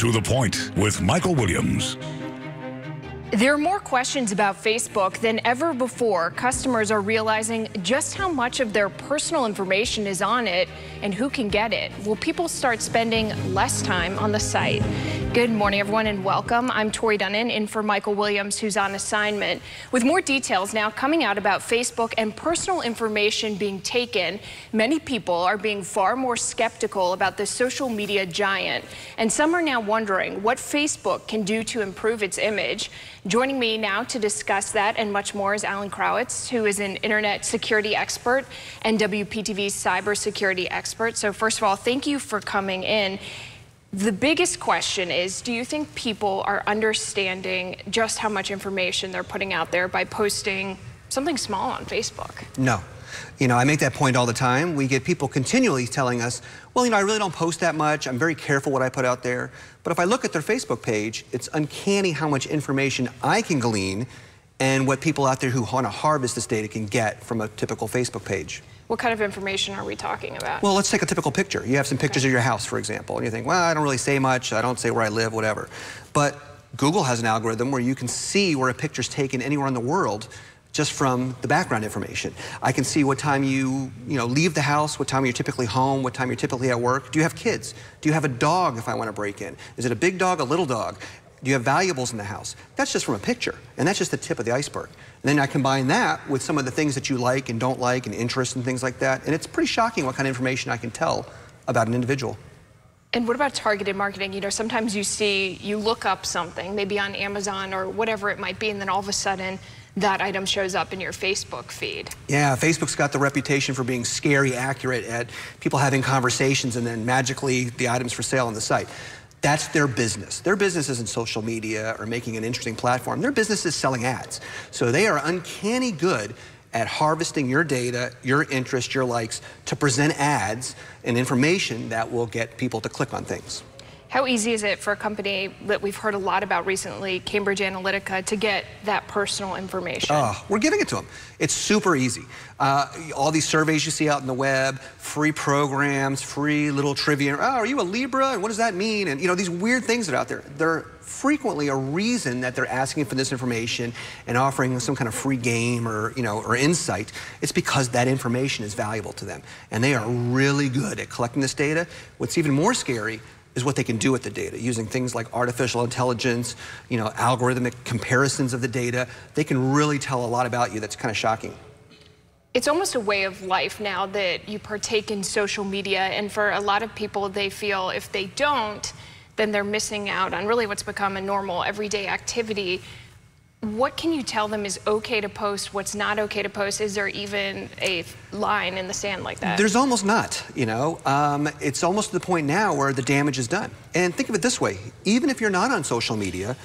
To the Point with Michael Williams. There are more questions about Facebook than ever before. Customers are realizing just how much of their personal information is on it and who can get it. Will people start spending less time on the site? Good morning, everyone, and welcome. I'm Tori Dunnan, in for Michael Williams, who's on assignment. With more details now coming out about Facebook and personal information being taken, many people are being far more skeptical about the social media giant. And some are now wondering what Facebook can do to improve its image. Joining me now to discuss that and much more is Alan Krawitz, who is an internet security expert and WPTV's cybersecurity expert. So first of all, thank you for coming in. The biggest question is, do you think people are understanding just how much information they're putting out there by posting something small on Facebook? No. You know, I make that point all the time. We get people continually telling us, well, you know, I really don't post that much. I'm very careful what I put out there. But if I look at their Facebook page, it's uncanny how much information I can glean and what people out there who want to harvest this data can get from a typical Facebook page. What kind of information are we talking about? Well, let's take a typical picture. You have some pictures of your house, for example, and you think, well, I don't really say much. I don't say where I live, whatever. But Google has an algorithm where you can see where a picture's taken anywhere in the world just from the background information. I can see what time you leave the house, what time you're typically home, what time you're typically at work. Do you have kids? Do you have a dog if I want to break in? Is it a big dog, a little dog? Do you have valuables in the house? That's just from a picture, and that's just the tip of the iceberg. And then I combine that with some of the things that you like and don't like and interests and things like that, and it's pretty shocking what kind of information I can tell about an individual. And what about targeted marketing? You know, sometimes you look up something, maybe on Amazon or whatever it might be, and then all of a sudden, that item shows up in your Facebook feed. Yeah, Facebook's got the reputation for being scary accurate at people having conversations and then magically the item's for sale on the site. That's their business. Their business isn't social media or making an interesting platform. Their business is selling ads. So they are uncanny good at harvesting your data, your interest, your likes, to present ads and information that will get people to click on things. How easy is it for a company that we've heard a lot about recently, Cambridge Analytica, to get that personal information? We're giving it to them. It's super easy. All these surveys you see out in the web, free programs, free little trivia. Oh, are you a Libra? And what does that mean? And, you know, these weird things that are out there. They're frequently a reason that they're asking for this information and offering some kind of free game or, or insight. It's because that information is valuable to them. And they are really good at collecting this data. What's even more scary is what they can do with the data, using things like artificial intelligence, algorithmic comparisons of the data. They can really tell a lot about you that's kind of shocking. It's almost a way of life now that you partake in social media, and for a lot of people, they feel if they don't, then they're missing out on really what's become a normal everyday activity. What can you tell them is okay to post, what's not okay to post? Is there even a line in the sand like that? There's almost not, It's almost to the point now where the damage is done. And think of it this way, even if you're not on social media,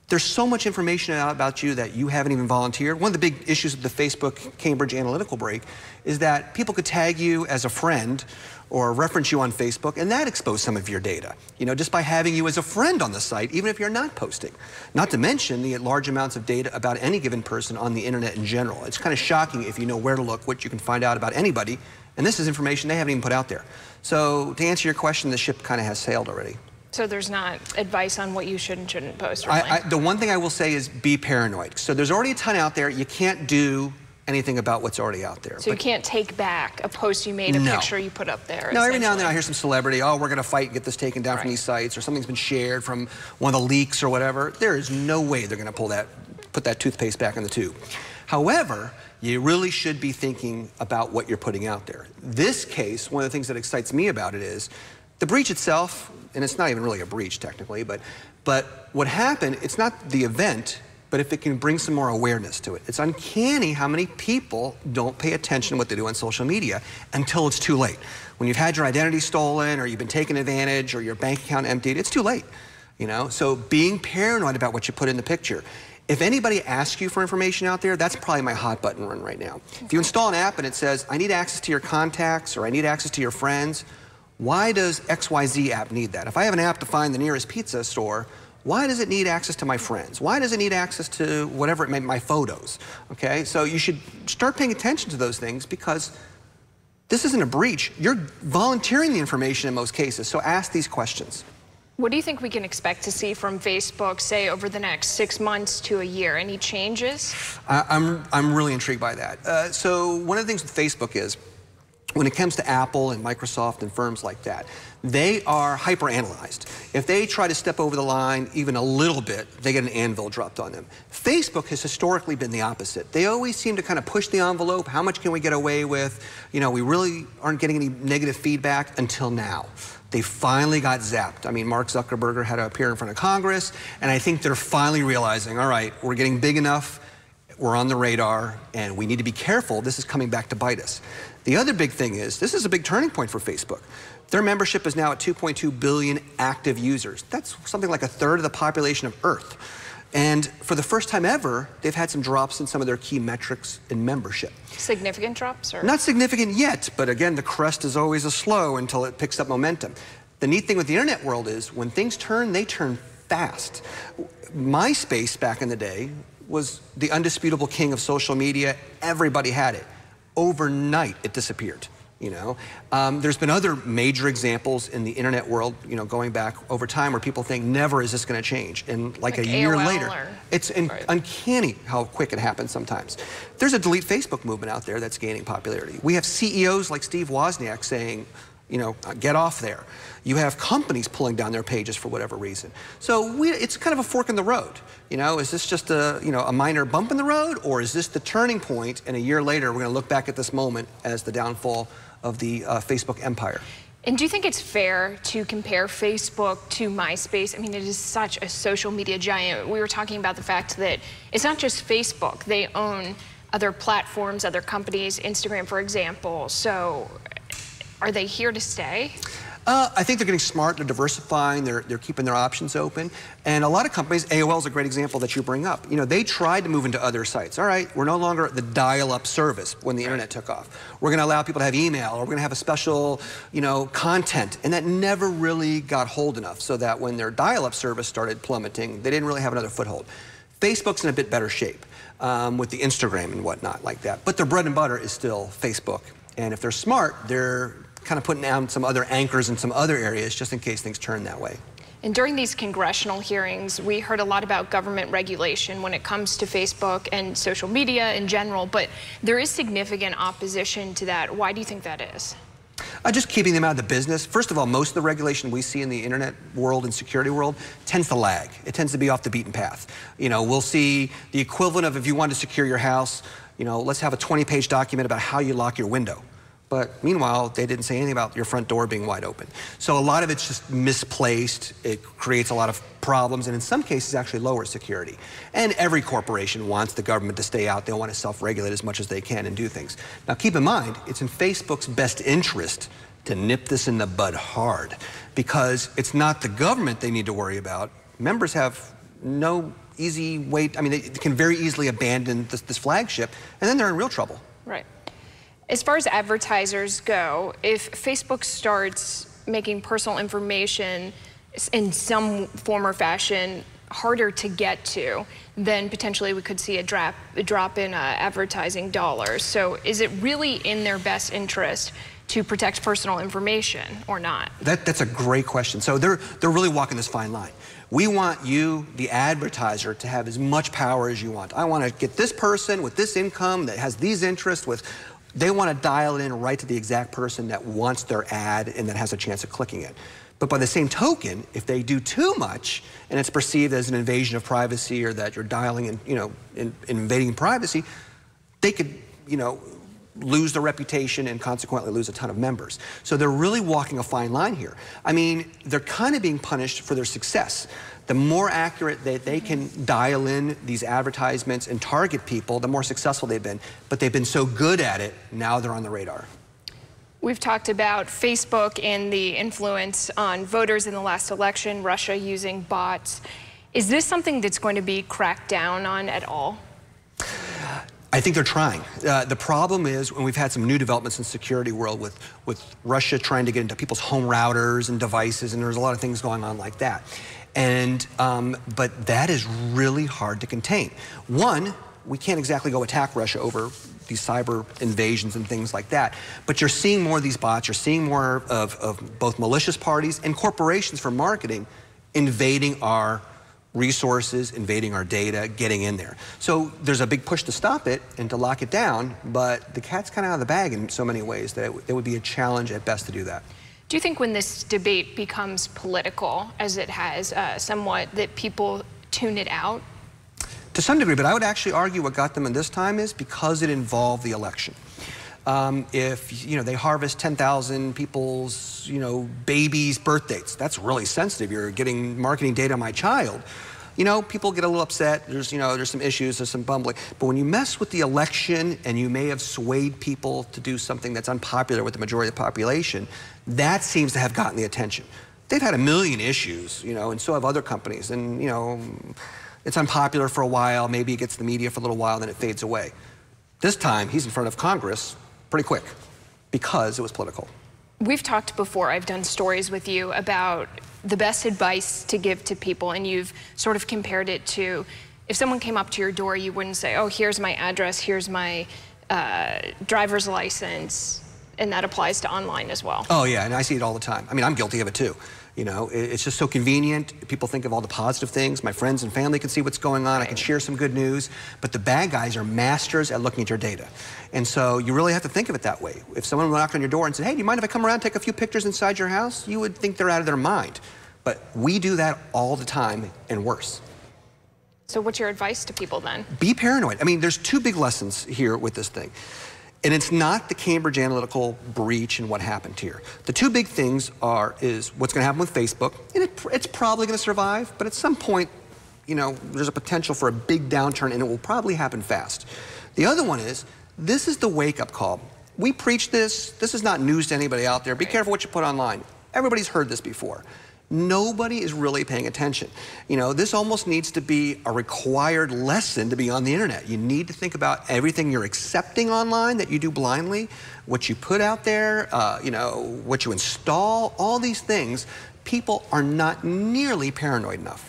there's so much information out about you that you haven't even volunteered. One of the big issues with the Facebook Cambridge Analytica break is that people could tag you as a friend or reference you on Facebook, and that exposed some of your data, just by having you as a friend on the site, even if you're not posting. Not to mention the large amounts of data about any given person on the internet in general. It's kind of shocking if you know where to look, what you can find out about anybody, and this is information they haven't even put out there. So to answer your question, the ship kind of has sailed already. So there's not advice on what you should and shouldn't post? Really? The one thing I will say is be paranoid. So there's already a ton out there. You can't do anything about what's already out there. So you can't take back a post you made, a picture you put up there? No, every now and then I hear some celebrity, oh, we're going to fight and get this taken down from these sites, or something's been shared from one of the leaks or whatever. There is no way they're going to put that toothpaste back in the tube. However, you really should be thinking about what you're putting out there. This case, one of the things that excites me about it is the breach itself, and it's not even really a breach technically, but what happened, it's not the event, but if it can bring some more awareness to it. It's uncanny how many people don't pay attention to what they do on social media until it's too late. When you've had your identity stolen or you've been taken advantage or your bank account emptied, it's too late, So being paranoid about what you put in the picture. If anybody asks you for information out there, that's probably my hot button run right now. If you install an app and it says, I need access to your contacts or I need access to your friends, why does XYZ app need that? If I have an app to find the nearest pizza store, why does it need access to my friends? Why does it need access to whatever it may be, my photos? Okay, so you should start paying attention to those things because this isn't a breach. You're volunteering the information in most cases, so ask these questions. What do you think we can expect to see from Facebook, say, over the next 6 months to a year? Any changes? I'm really intrigued by that. So one of the things with Facebook is, when it comes to Apple and Microsoft and firms like that, they are hyper-analyzed. If they try to step over the line even a little bit, they get an anvil dropped on them. Facebook has historically been the opposite. They always seem to kind of push the envelope. How much can we get away with? You know, we really aren't getting any negative feedback until now. They finally got zapped. I mean, Mark Zuckerberg had to appear in front of Congress, and I think they're finally realizing, all right, we're getting big enough, we're on the radar, and we need to be careful. This is coming back to bite us. The other big thing is, this is a big turning point for Facebook. Their membership is now at 2.2 billion active users. That's something like 1/3 of the population of Earth. And for the first time ever, they've had some drops in some of their key metrics in membership. Significant drops? Or? Not significant yet, but again, the crest is always a slow until it picks up momentum. The neat thing with the internet world is, when things turn, they turn fast. MySpace back in the day was the undisputable king of social media. Everybody had it. Overnight, it disappeared. You know, there's been other major examples in the internet world, you know, going back over time, where people think never is this going to change, and like a year AOL later, it's uncanny how quick it happens sometimes. There's a delete Facebook movement out there that's gaining popularity. We have CEOs like Steve Wozniak saying, you know, get off there. You have companies pulling down their pages for whatever reason. So it's kind of a fork in the road. You know, is this just a minor bump in the road, or is this the turning point, and a year later we're going to look back at this moment as the downfall of the Facebook empire? And do you think it's fair to compare Facebook to MySpace? I mean, it is such a social media giant. We were talking about the fact that it's not just Facebook. They own other platforms, other companies, Instagram, for example. So are they here to stay? I think they're getting smart, they're diversifying, they're keeping their options open. And a lot of companies, AOL is a great example that you bring up. You know, they tried to move into other sites. All right, we're no longer the dial-up service when the internet took off. We're gonna allow people to have email, or we're gonna have a special, you know, content. And that never really got hold enough, so that when their dial-up service started plummeting, they didn't really have another foothold. Facebook's in a bit better shape with the Instagram and whatnot like that. But their bread and butter is still Facebook. And if they're smart, they're kind of putting down some other anchors in some other areas just in case things turn that way. And during these congressional hearings, we heard a lot about government regulation when it comes to Facebook and social media in general, but there is significant opposition to that. Why do you think that is? Just keeping them out of the business. First of all, most of the regulation we see in the internet world and security world tends to lag. It tends to be off the beaten path. You know, we'll see the equivalent of, if you want to secure your house, you know, let's have a 20-page document about how you lock your window. But meanwhile, they didn't say anything about your front door being wide open. So a lot of it's just misplaced. It creates a lot of problems, and in some cases actually lowers security. And every corporation wants the government to stay out. They want to self-regulate as much as they can and do things. Now keep in mind, it's in Facebook's best interest to nip this in the bud hard, because it's not the government they need to worry about. Members have no easy way, I mean, they can very easily abandon this flagship, and then they're in real trouble. Right. As far as advertisers go, if Facebook starts making personal information in some form or fashion harder to get to, then potentially we could see a drop in advertising dollars. So is it really in their best interest to protect personal information or not? That's a great question. So they're really walking this fine line. We want you, the advertiser, to have as much power as you want. I want to get this person with this income that has these interests with. They want to dial it in right to the exact person that wants their ad and that has a chance of clicking it. But by the same token, if they do too much and it's perceived as an invasion of privacy, or that you're dialing in, you know, invading privacy, they could, you know, lose their reputation and consequently lose a ton of members. So they're really walking a fine line here. I mean, they're kind of being punished for their success. The more accurate they can dial in these advertisements and target people, the more successful they've been. But they've been so good at it, now they're on the radar. We've talked about Facebook and the influence on voters in the last election, Russia using bots. Is this something that's going to be cracked down on at all? I think they're trying. The problem is, when we've had some new developments in the security world with Russia trying to get into people's home routers and devices, and there's a lot of things going on like that. And, but that is really hard to contain. One, we can't exactly go attack Russia over these cyber invasions and things like that, but you're seeing more of these bots, you're seeing more of both malicious parties and corporations for marketing invading our resources, invading our data, getting in there. So there's a big push to stop it and to lock it down, but the cat's kind of out of the bag in so many ways that it would be a challenge at best to do that. Do you think when this debate becomes political, as it has somewhat, that people tune it out? To some degree, but I would actually argue what got them in this time is because it involved the election. If they harvest 10,000 people's babies' birth dates, that's really sensitive. You're getting marketing data on my child. People get a little upset. There's some issues, there's some bumbling. But when you mess with the election and you may have swayed people to do something that's unpopular with the majority of the population, that seems to have gotten the attention. They've had a million issues, and so have other companies. And it's unpopular for a while. Maybe it gets the media for a little while, then it fades away. This time, he's in front of Congress pretty quick because it was political. We've talked before, I've done stories with you about the best advice to give to people, and you've sort of compared it to if someone came up to your door, you wouldn't say, oh, here's my address, here's my driver's license, and that applies to online as well. Oh yeah, and I see it all the time. I mean, I'm guilty of it too. It's just so convenient. People think of all the positive things. My friends and family can see what's going on. Right. I can share some good news. But the bad guys are masters at looking at your data. And so you really have to think of it that way. If someone knocked on your door and said, hey, do you mind if I come around and take a few pictures inside your house? You would think they're out of their mind. But we do that all the time and worse. So what's your advice to people then? Be paranoid. I mean, there's two big lessons here with this thing. And it's not the Cambridge Analytica breach and what happened here. The two big things is what's going to happen with Facebook, and it's probably going to survive, but at some point, there's a potential for a big downturn, and it will probably happen fast. The other one is, this is the wake-up call. We preach this. This is not news to anybody out there. Be careful what you put online. Everybody's heard this before. Nobody is really paying attention. This almost needs to be a required lesson to be on the internet. You need to think about everything you're accepting online that you do blindly, what you put out there, what you install, all these things. People are not nearly paranoid enough.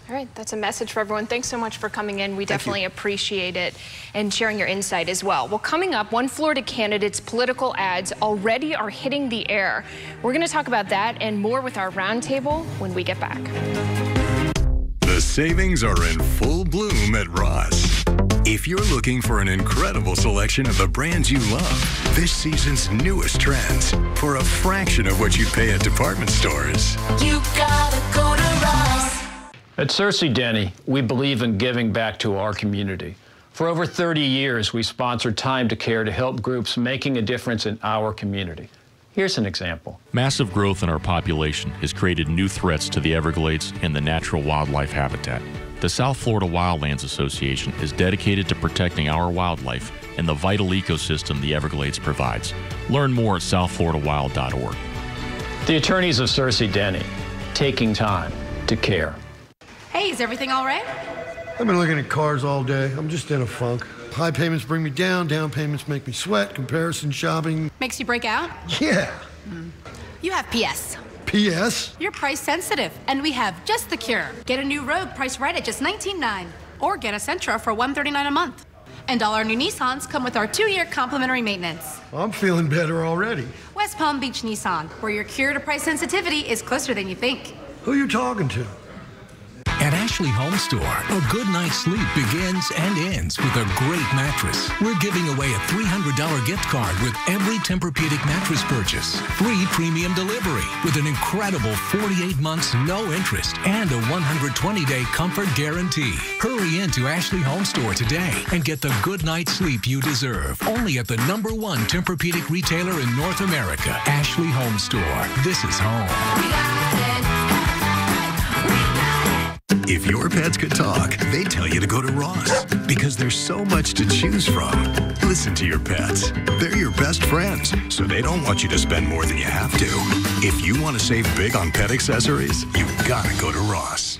All right, that's a message for everyone. Thanks so much for coming in. We definitely appreciate it and sharing your insight as well. Well, coming up, one Florida candidate's political ads already are hitting the air. We're going to talk about that and more with our roundtable when we get back. The savings are in full bloom at Ross. If you're looking for an incredible selection of the brands you love, this season's newest trends for a fraction of what you pay at department stores. You gotta go to Ross. At Cersei Denny, we believe in giving back to our community. For over 30 years, we sponsored Time to Care to help groups making a difference in our community. Here's an example. Massive growth in our population has created new threats to the Everglades and the natural wildlife habitat. The South Florida Wildlands Association is dedicated to protecting our wildlife and the vital ecosystem the Everglades provides. Learn more at southfloridawild.org. The attorneys of Cersei Denny, taking time to care. Hey, is everything all right? I've been looking at cars all day. I'm just in a funk. High payments bring me down payments make me sweat, comparison shopping. Makes you break out? Yeah. You have PS. PS? You're price sensitive, and we have just the cure. Get a new Rogue priced right at just $19.9, or get a Sentra for $139 a month. And all our new Nissans come with our 2-year complimentary maintenance. I'm feeling better already. West Palm Beach Nissan, where your cure to price sensitivity is closer than you think. Who are you talking to? At Ashley Home Store, a good night's sleep begins and ends with a great mattress. We're giving away a $300 gift card with every Tempur-Pedic mattress purchase. Free premium delivery with an incredible 48 months no interest and a 120-day comfort guarantee. Hurry into Ashley Home Store today and get the good night's sleep you deserve. Only at the #1 Tempur-Pedic retailer in North America, Ashley Home Store. This is home. We got it. If your pets could talk, they'd tell you to go to Ross because there's so much to choose from. Listen to your pets. They're your best friends, so they don't want you to spend more than you have to. If you want to save big on pet accessories, you've got to go to Ross.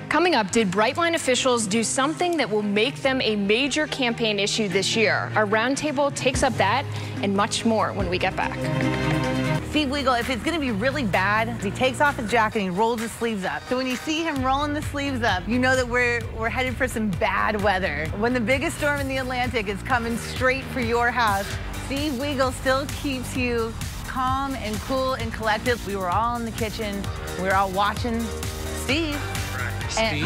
Coming up, did Brightline officials do something that will make them a major campaign issue this year? Our roundtable takes up that and much more when we get back. Steve Weigel, if it's going to be really bad, he takes off his jacket and he rolls his sleeves up. So when you see him rolling the sleeves up, you know that we're headed for some bad weather. When the biggest storm in the Atlantic is coming straight for your house, Steve Weigel still keeps you calm and cool and collected. We were all in the kitchen. We were all watching Steve. And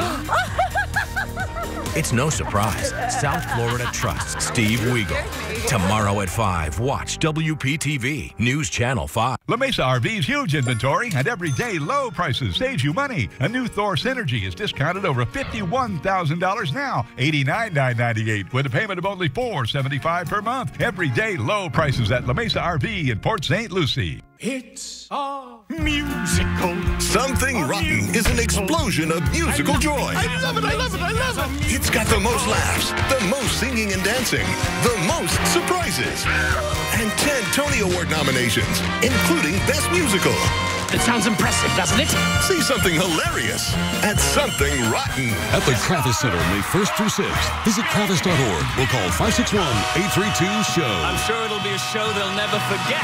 It's no surprise. South Florida trusts Steve Weigel. Tomorrow at 5, watch WPTV News Channel 5. La Mesa RV's huge inventory and everyday low prices saves you money. A new Thor Synergy is discounted over $51,000 now, $89,998 with a payment of only $475 per month. Everyday low prices at La Mesa RV in Port St. Lucie. It's a musical. Something Rotten is an explosion of musical joy. I love it, I love it, I love it. It's got the most laughs, the most singing and dancing, the most surprises, and 10 Tony Award nominations, including Best Musical. It sounds impressive, doesn't it? See something hilarious at Something Rotten. At the Kravis Center, May 1st through 6th. Visit kravis.org or call 561-832-SHOW. I'm sure it'll be a show they'll never forget.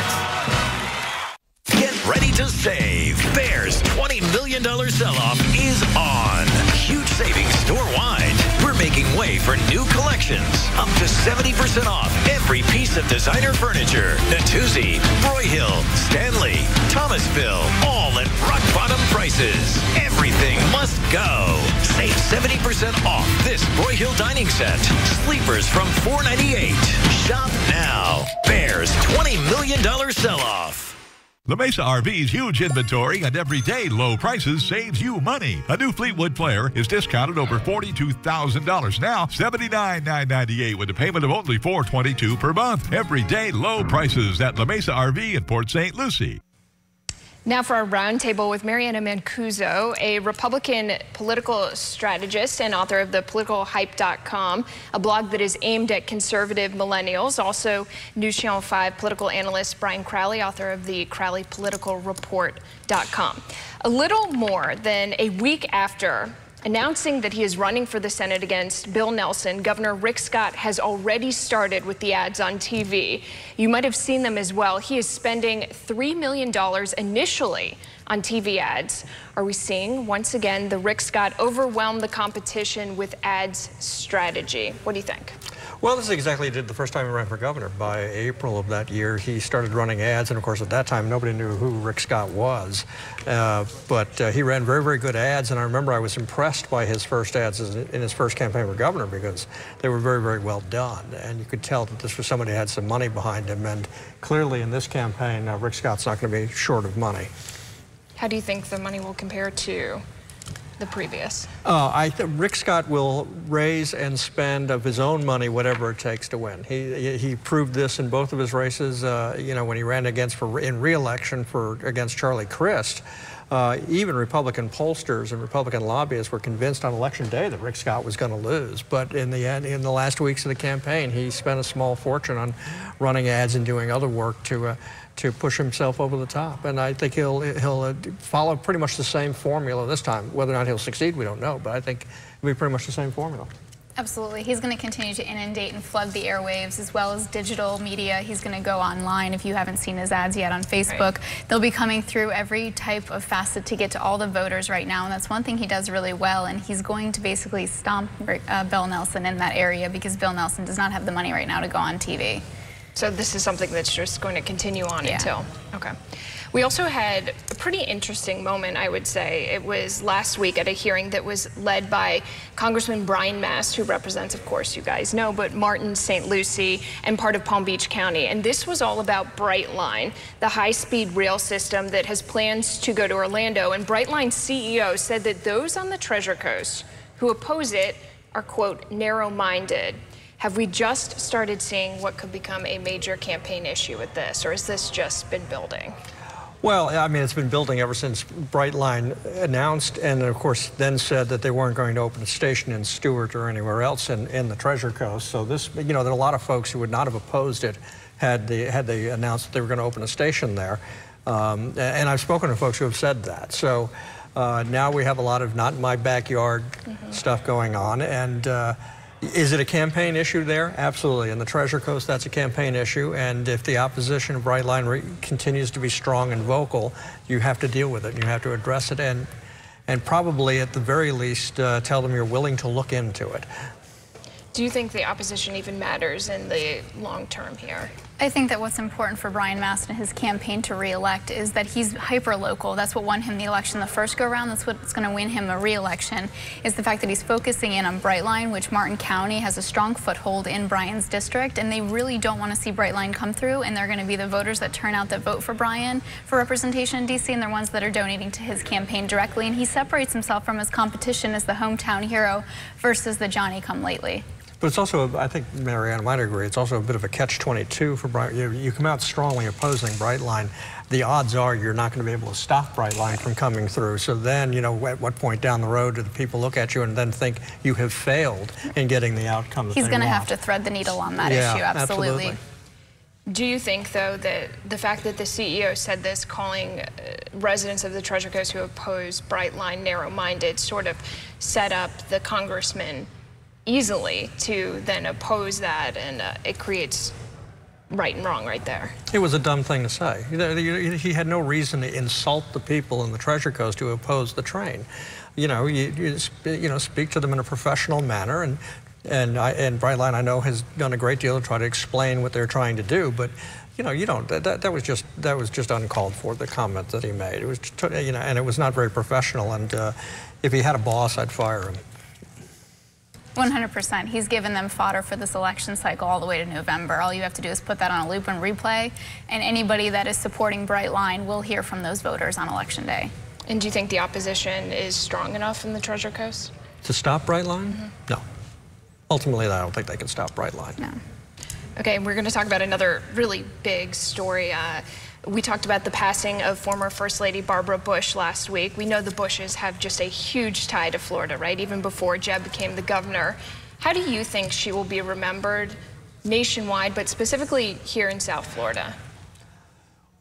Get ready to save. Bear's $20 million sell-off is on. Huge savings store-wide. We're making way for new collections. Up to 70% off every piece of designer furniture. Natuzzi, Broyhill, Stanley, Thomasville, all at rock-bottom prices. Everything must go. Save 70% off this Broyhill dining set. Sleepers from $4.98. Shop now. Bear's $20 million sell-off. La Mesa RV's huge inventory and everyday low prices saves you money. A new Fleetwood player is discounted over $42,000 now, $79,998 with a payment of only $422 per month. Everyday low prices at La Mesa RV in Port St. Lucie. Now for our roundtable with Mariana Mancuso, a Republican political strategist and author of the PoliticalHype.com, a blog that is aimed at conservative millennials. Also, News Channel 5 political analyst Brian Crowley, author of the CrowleyPoliticalReport.com. A little more than a week after announcing that he is running for the Senate against Bill Nelson, Governor Rick Scott has already started with the ads on TV. You might have seen them as well. He is spending $3 million initially on TV ads. Are we seeing, once again, the Rick Scott overwhelm the competition with ads strategy? What do you think? Well, this is exactly what he did the first time he ran for governor. By April of that year, he started running ads, and of course, at that time, nobody knew who Rick Scott was. But he ran very, very good ads, and I remember I was impressed by his first ads in his first campaign for governor because they were very, very well done, and you could tell that this was somebody who had some money behind him, and clearly in this campaign, Rick Scott's not going to be short of money. How do you think the money will compare to the previous? Rick Scott will raise and spend of his own money whatever it takes to win. He proved this in both of his races. You know, when he ran in re-election against Charlie Crist, even Republican pollsters and Republican lobbyists were convinced on election day that Rick Scott was going to lose. But in the end, in the last weeks of the campaign, he spent a small fortune on running ads and doing other work to push himself over the top. And I think he'll follow pretty much the same formula this time. Whether or not he'll succeed, we don't know, but I think it'll be pretty much the same formula. Absolutely. He's going to continue to inundate and flood the airwaves as well as digital media. He's going to go online. If you haven't seen his ads yet on Facebook, they'll be coming through every type of facet to get to all the voters right now. And that's one thing he does really well. And he's going to basically stomp Bill Nelson in that area because Bill Nelson does not have the money right now to go on TV. So this is something that's just going to continue on until, okay. We also had a pretty interesting moment, I would say. It was last week at a hearing that was led by Congressman Brian Mast, who represents, of course, you guys know, but Martin, St. Lucie, and part of Palm Beach County. And this was all about Brightline, the high-speed rail system that has plans to go to Orlando. And Brightline's CEO said that those on the Treasure Coast who oppose it are, quote, narrow-minded. Have we just started seeing what could become a major campaign issue with this, or has this just been building? Well, I mean, it's been building ever since Brightline announced and, of course, then said that they weren't going to open a station in Stewart or anywhere else in the Treasure Coast. So this, you know, there are a lot of folks who would not have opposed it had they announced that they were going to open a station there. And I've spoken to folks who have said that. So now we have a lot of not in my backyard stuff going on. And is it a campaign issue there? Absolutely. In the Treasure Coast, that's a campaign issue. And if the opposition of Brightline continues to be strong and vocal, you have to deal with it. You have to address it and probably, at the very least, tell them you're willing to look into it. Do you think the opposition even matters in the long term here? I think that what's important for Brian Mast and his campaign to re-elect is that he's hyper-local. That's what won him the election the first go-around. That's what's going to win him a re-election, is the fact that he's focusing in on Brightline, which Martin County has a strong foothold in Brian's district, and they really don't want to see Brightline come through, and they're going to be the voters that turn out that vote for Brian for representation in D.C., and they're ones that are donating to his campaign directly, and he separates himself from his competition as the hometown hero versus the Johnny-come-lately. But it's also, I think Mariana might agree, it's also a bit of a catch-22 for Brian. You come out strongly opposing Brightline. The odds are you're not going to be able to stop Brightline from coming through. So then, you know, at what point down the road do the people look at you and then think you have failed in getting the outcome that they want? He's going to have to thread the needle on that issue, absolutely. Do you think, though, that the fact that the CEO said this, calling residents of the Treasure Coast who oppose Brightline narrow-minded, sort of set up the congressman easily to then oppose that, and it creates right and wrong right there? It was a dumb thing to say. He had no reason to insult the people in the Treasure Coast who oppose the train. You know, you speak to them in a professional manner, and Brightline, I know, has done a great deal to try to explain what they're trying to do, but you know, you don't. That was just uncalled for, the comment that he made. It was, you know, and it was not very professional. And if he had a boss, I'd fire him. 100%. He's given them fodder for this election cycle all the way to November. All you have to do is put that on a loop and replay, and anybody that is supporting Brightline will hear from those voters on Election Day. And do you think the opposition is strong enough in the Treasure Coast to stop Brightline? No. Ultimately, I don't think they can stop Brightline. No. Okay, we're going to talk about another really big story. We talked about the passing of former First Lady Barbara Bush last week. We know the Bushes have just a huge tie to Florida, right? Even before Jeb became the governor. How do you think she will be remembered nationwide, but specifically here in South Florida?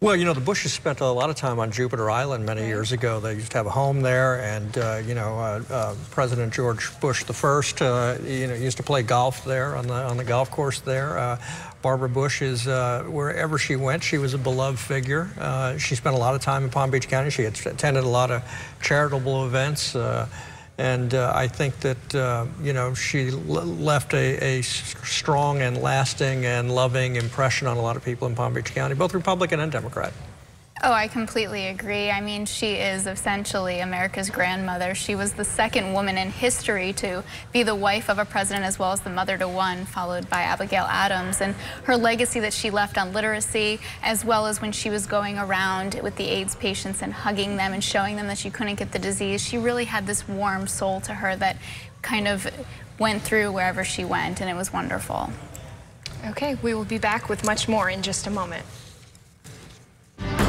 Well, you know, the Bushes spent a lot of time on Jupiter Island many years ago. They used to have a home there, and you know, President George Bush I, you know, used to play golf there on the golf course there. Barbara Bush is wherever she went, she was a beloved figure. She spent a lot of time in Palm Beach County. She had attended a lot of charitable events. And I think that, you know, she left a strong and lasting and loving impression on a lot of people in Palm Beach County, both Republican and Democrat. Oh, I completely agree. I mean, she is essentially America's grandmother. She was the second woman in history to be the wife of a president as well as the mother to one, followed by Abigail Adams. And her legacy that she left on literacy, as well as when she was going around with the AIDS patients and hugging them and showing them that she couldn't get the disease, she really had this warm soul to her that kind of went through wherever she went, and it was wonderful. Okay, we will be back with much more in just a moment.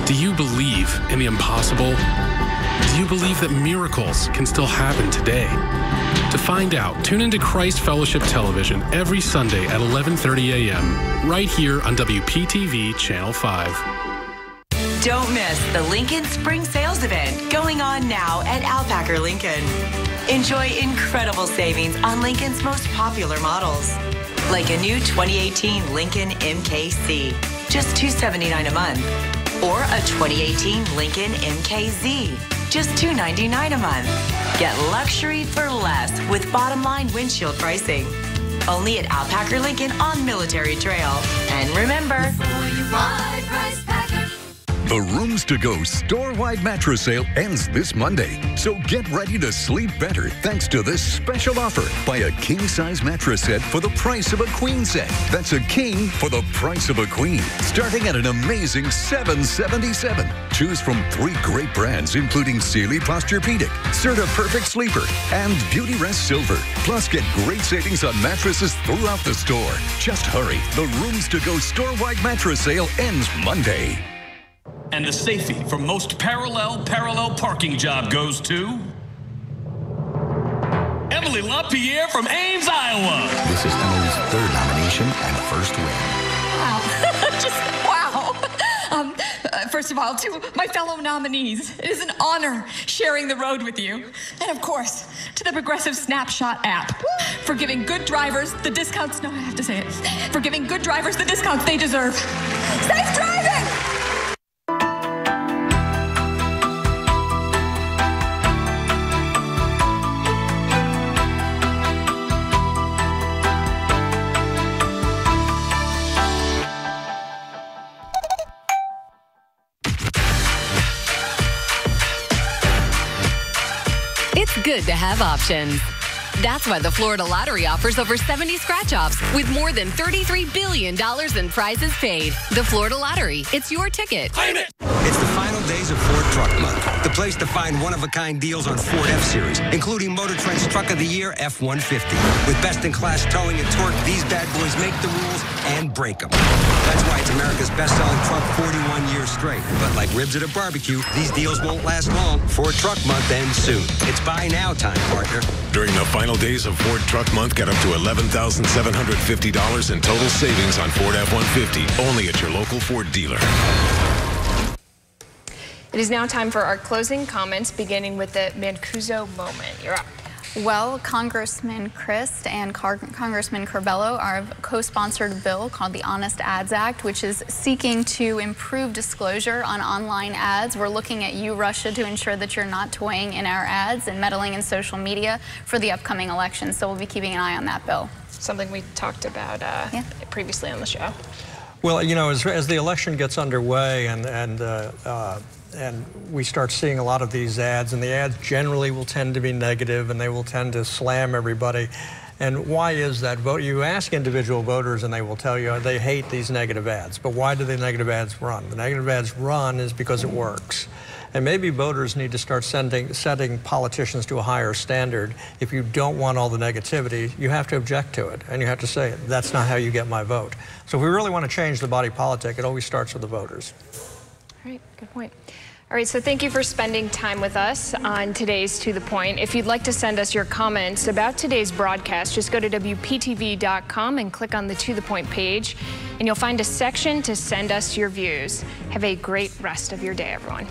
Do you believe in the impossible? Do you believe that miracles can still happen today? To find out, tune into Christ Fellowship Television every Sunday at 11:30 a.m. right here on WPTV Channel 5. Don't miss the Lincoln Spring Sales Event going on now at Alpacker Lincoln. Enjoy incredible savings on Lincoln's most popular models, like a new 2018 Lincoln MKC, just $279 a month. Or a 2018 Lincoln MKZ, just $299 a month. Get luxury for less with bottom line windshield pricing. Only at Alpacker Lincoln on Military Trail. And remember, before you buy, price Packer. The Rooms to Go store-wide mattress sale ends this Monday. So get ready to sleep better thanks to this special offer. Buy a king-size mattress set for the price of a queen set. That's a king for the price of a queen. Starting at an amazing $777. Choose from 3 great brands, including Sealy Posturepedic, Serta Perfect Sleeper, and Beautyrest Silver. Plus, get great savings on mattresses throughout the store. Just hurry. The Rooms to Go store-wide mattress sale ends Monday. And the safety for most parallel parking job goes to Emily LaPierre from Ames, Iowa. This is Emily's 3rd nomination and first win. Wow. Just wow. First of all, to my fellow nominees, it is an honor sharing the road with you. And of course, to the Progressive Snapshot app for giving good drivers the discounts, no, I have to say it, for giving good drivers the discounts they deserve. Safe driving! It's good to have options. That's why the Florida Lottery offers over 70 scratch-offs with more than $33 billion in prizes paid. The Florida Lottery. It's your ticket. Claim it! It's the final days of Ford Truck Month, the place to find one-of-a-kind deals on Ford F-Series, including Motor Trend's Truck of the Year F-150. With best-in-class towing and torque, these bad boys make the rules and break them. That's why it's America's best-selling truck 41 years straight. But like ribs at a barbecue, these deals won't last long. Ford Truck Month ends soon. It's buy now time, partner. During the final days of Ford Truck Month, get up to $11,750 in total savings on Ford F-150, only at your local Ford dealer. It is now time for our closing comments, beginning with the Mancuso moment. You're up. Well, Congressman Crist and Congressman Curbelo have co-sponsored a bill called the Honest Ads Act, which is seeking to improve disclosure on online ads. We're looking at you, Russia, to ensure that you're not toying in our ads and meddling in social media for the upcoming election. So we'll be keeping an eye on that bill. Something we talked about previously on the show. Well, you know, as the election gets underway and we start seeing a lot of these ads, and the ads generally will tend to be negative, and they will tend to slam everybody. And why is that? You ask individual voters, and they will tell you they hate these negative ads. But why do the negative ads run? The negative ads run is because it works. And maybe voters need to start setting politicians to a higher standard. If you don't want all the negativity, you have to object to it. And you have to say, that's not how you get my vote. So if we really want to change the body politic, it always starts with the voters. All right, good point. All right, so thank you for spending time with us on today's To The Point. If you'd like to send us your comments about today's broadcast, just go to WPTV.com and click on the To The Point page, and you'll find a section to send us your views. Have a great rest of your day, everyone.